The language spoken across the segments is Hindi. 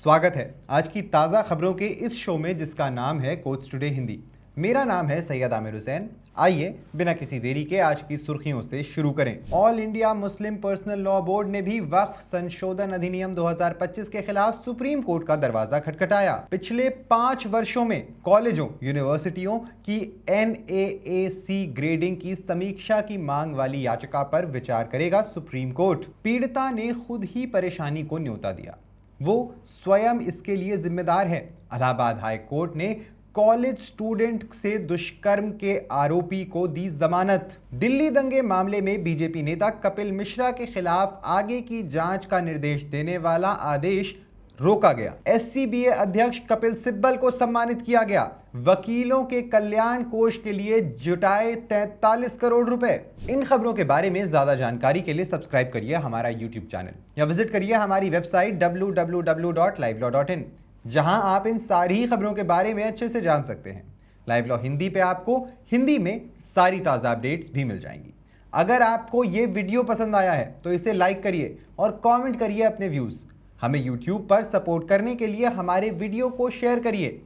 स्वागत है आज की ताज़ा खबरों के इस शो में जिसका नाम है कोच टुडे हिंदी। मेरा नाम है सैयद आमिर हुसैन। आइए बिना किसी देरी के आज की सुर्खियों से शुरू करें। All India Muslim personal law board ने भी वक्फ संशोधन अधिनियम 2025 के खिलाफ सुप्रीम कोर्ट का दरवाजा खटखटाया। पिछले 5 वर्षों में कॉलेजों यूनिवर्सिटियों की NAAC ग्रेडिंग की समीक्षा की मांग वाली याचिका पर विचार करेगा सुप्रीम कोर्ट। पीड़िता ने खुद ही परेशानी को न्योता दिया, वो स्वयं इसके लिए जिम्मेदार है। इलाहाबाद हाई कोर्ट ने कॉलेज स्टूडेंट से दुष्कर्म के आरोपी को दी जमानत। दिल्ली दंगे मामले में बीजेपी नेता कपिल मिश्रा के खिलाफ आगे की जांच का निर्देश देने वाला आदेश रोका गया। SCBA अध्यक्ष कपिल सिब्बल को सम्मानित किया गया। वकीलों के कल्याण कोष के लिए जुटाए 43 करोड़ रुपए। इन खबरों के बारे में ज्यादा जानकारी के लिए सब्सक्राइब करिए हमारा YouTube चैनल या विजिट करिए हमारी वेबसाइट www.livelaw.in, जहां आप इन सारी खबरों के बारे में अच्छे से जान सकते हैं। लाइव लॉ हिंदी पे आपको हिंदी में सारी ताज़ा अपडेट्स भी मिल जाएंगी। अगर आपको ये वीडियो पसंद आया है तो इसे लाइक करिए और कमेंट करिए अपने व्यूज़। हमें YouTube पर सपोर्ट करने के लिए हमारे वीडियो को शेयर करिए।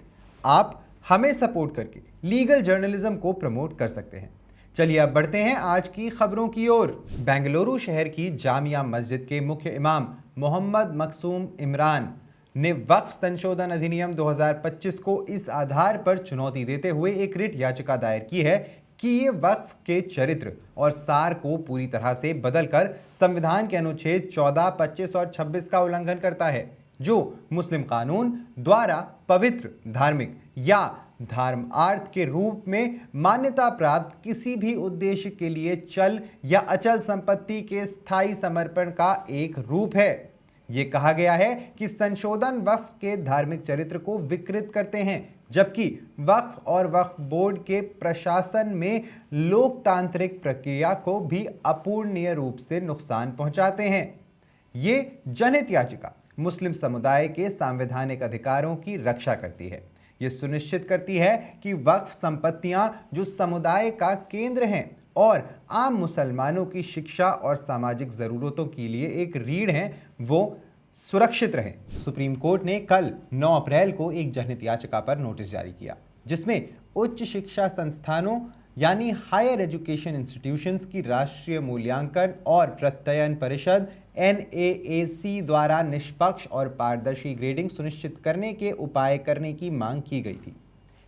आप हमें सपोर्ट करके लीगल जर्नलिज्म को प्रमोट कर सकते हैं। चलिए अब बढ़ते हैं आज की खबरों की ओर। बेंगलुरु शहर की जामिया मस्जिद के मुख्य इमाम मोहम्मद मकसूम इमरान ने वक्फ संशोधन अधिनियम 2025 को इस आधार पर चुनौती देते हुए एक रिट याचिका दायर की है कि ये वक्फ के चरित्र और सार को पूरी तरह से बदलकर संविधान के अनुच्छेद 14, 25 और 26 का उल्लंघन करता है, जो मुस्लिम कानून द्वारा पवित्र, धार्मिक या धर्मार्थ के रूप में मान्यता प्राप्त किसी भी उद्देश्य के लिए चल या अचल संपत्ति के स्थायी समर्पण का एक रूप है। ये कहा गया है कि संशोधन वक्फ के धार्मिक चरित्र को विकृत करते हैं, जबकि वक्फ और वक्फ बोर्ड के प्रशासन में लोकतांत्रिक प्रक्रिया को भी अपूरणीय रूप से नुकसान पहुंचाते हैं। ये जनहित याचिका मुस्लिम समुदाय के संवैधानिक अधिकारों की रक्षा करती है। ये सुनिश्चित करती है कि वक्फ संपत्तियां जो समुदाय का केंद्र हैं और आम मुसलमानों की शिक्षा और सामाजिक ज़रूरतों के लिए एक रीढ़ हैं, वो सुरक्षित रहें। सुप्रीम कोर्ट ने कल 9 अप्रैल को एक जनहित याचिका पर नोटिस जारी किया, जिसमें उच्च शिक्षा संस्थानों यानी हायर एजुकेशन इंस्टीट्यूशंस की राष्ट्रीय मूल्यांकन और प्रत्ययन परिषद NAAC द्वारा निष्पक्ष और पारदर्शी ग्रेडिंग सुनिश्चित करने के उपाय करने की मांग की गई थी।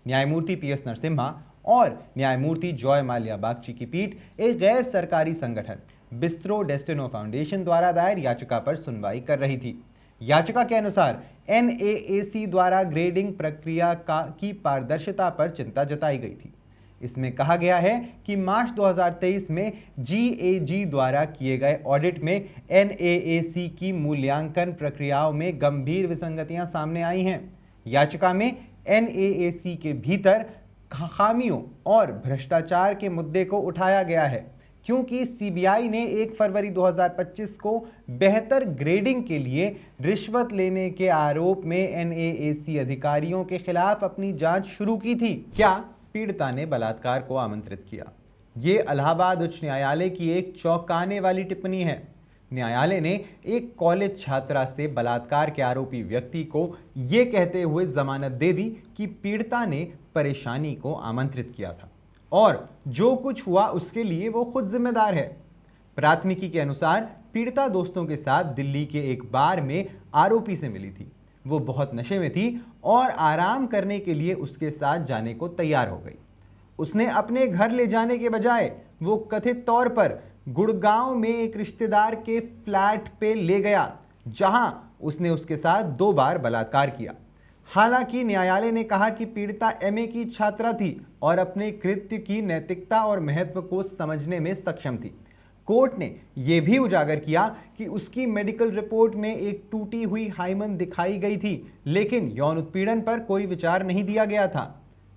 न्यायमूर्ति PS नरसिम्हा और न्यायमूर्ति जॉय माल्या बागची की पीठ एक गैर सरकारी संगठन बिस्ट्रो डेस्टिनो फाउंडेशन द्वारा दायर याचिका पर सुनवाई कर रही थी। याचिका के अनुसार NAAC द्वारा ग्रेडिंग प्रक्रिया की पारदर्शिता पर चिंता जताई गई थी। इसमें कहा गया है कि मार्च 2023 में GAG द्वारा किए गए ऑडिट में NAAC की मूल्यांकन प्रक्रियाओं में गंभीर विसंगतियां सामने आई हैं। याचिका में NAAC के भीतर खामियों और भ्रष्टाचार के मुद्दे को उठाया गया है, क्योंकि CBI ने 1 फरवरी 2025 को बेहतर ग्रेडिंग के लिए रिश्वत लेने के आरोप में NAAC अधिकारियों के खिलाफ अपनी जांच शुरू की थी। क्या पीड़िता ने बलात्कार को आमंत्रित किया? ये इलाहाबाद उच्च न्यायालय की एक चौंकाने वाली टिप्पणी है। न्यायालय ने एक कॉलेज छात्रा से बलात्कार के आरोपी व्यक्ति को ये कहते हुए जमानत दे दी कि पीड़िता ने परेशानी को आमंत्रित किया था और जो कुछ हुआ उसके लिए वो खुद जिम्मेदार है। प्राथमिकी के अनुसार पीड़िता दोस्तों के साथ दिल्ली के एक बार में आरोपी से मिली थी। वो बहुत नशे में थी और आराम करने के लिए उसके साथ जाने को तैयार हो गई। उसने अपने घर ले जाने के बजाय वो कथित तौर पर गुड़गांव में एक रिश्तेदार के फ्लैट पे ले गया, जहां उसने उसके साथ 2 बार बलात्कार किया। हालांकि न्यायालय ने कहा कि पीड़िता MA की छात्रा थी और अपने कृत्य की नैतिकता और महत्व को समझने में सक्षम थी। कोर्ट ने यह भी उजागर किया कि उसकी मेडिकल रिपोर्ट में एक टूटी हुई हाइमन दिखाई गई थी, लेकिन यौन उत्पीड़न पर कोई विचार नहीं दिया गया था।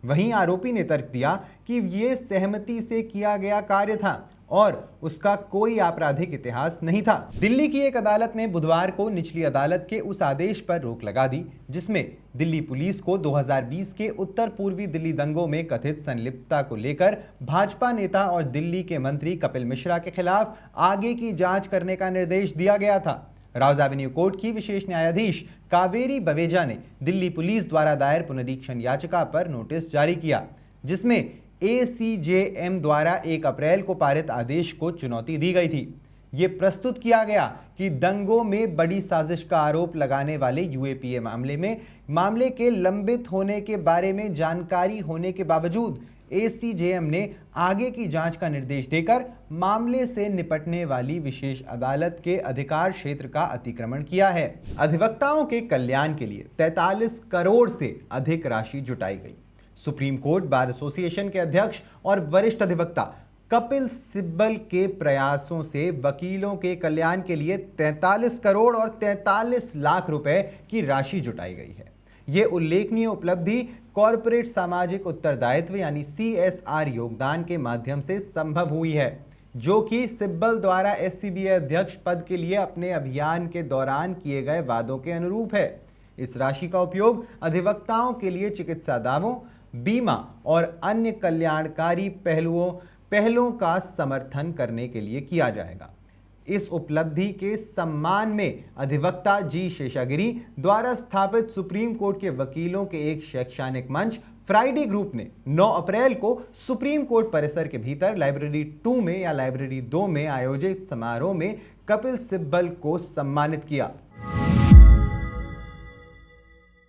वहीं आरोपी ने तर्क दिया कि यह सहमति से किया गया कार्य था और उसका कोई आपराधिक इतिहास नहीं था। दिल्ली की एक अदालत ने बुधवार को निचली अदालत के उस आदेश पर रोक लगा दी जिसमें दिल्ली पुलिस को 2020 के उत्तर पूर्वी दिल्ली दंगों में कथित संलिप्तता को लेकर भाजपा नेता और दिल्ली के मंत्री कपिल मिश्रा के खिलाफ आगे की जांच करने का निर्देश दिया गया था। राउज एवेन्यू कोर्ट की विशेष न्यायाधीश कावेरी बवेजा ने दिल्ली पुलिस द्वारा दायर पुनरीक्षण याचिका पर नोटिस जारी किया, जिसमें ACJM द्वारा 1 अप्रैल को पारित आदेश को चुनौती दी गई थी। ये प्रस्तुत किया गया कि दंगों में बड़ी साजिश का आरोप लगाने वाले UAPA मामले के लंबित होने के बारे में जानकारी होने के बावजूद ACJM ने आगे की जांच का निर्देश देकर मामले से निपटने वाली विशेष अदालत के अधिकार क्षेत्र का अतिक्रमण किया है। अधिवक्ताओं के कल्याण के लिए 43 करोड़ से अधिक राशि जुटाई गई। सुप्रीम कोर्ट बार एसोसिएशन के अध्यक्ष और वरिष्ठ अधिवक्ता कपिल सिब्बल के प्रयासों से वकीलों के कल्याण के लिए 43 करोड़ और 43 लाख रुपए की राशि जुटाई गई है। यह उल्लेखनीय उपलब्धि कॉरपोरेट सामाजिक उत्तरदायित्व यानी CSR योगदान के माध्यम से संभव हुई है, जो कि सिब्बल द्वारा SCBA अध्यक्ष पद के लिए अपने अभियान के दौरान किए गए वादों के अनुरूप है। इस राशि का उपयोग अधिवक्ताओं के लिए चिकित्सा दावों, बीमा और अन्य कल्याणकारी पहलों का समर्थन करने के लिए किया जाएगा। इस उपलब्धि के सम्मान में अधिवक्ता G शेषागिरी द्वारा स्थापित सुप्रीम कोर्ट के वकीलों के एक शैक्षणिक मंच फ्राइडे ग्रुप ने 9 अप्रैल को सुप्रीम कोर्ट परिसर के भीतर लाइब्रेरी 2 में या लाइब्रेरी 2 में आयोजित समारोह में कपिल सिब्बल को सम्मानित किया।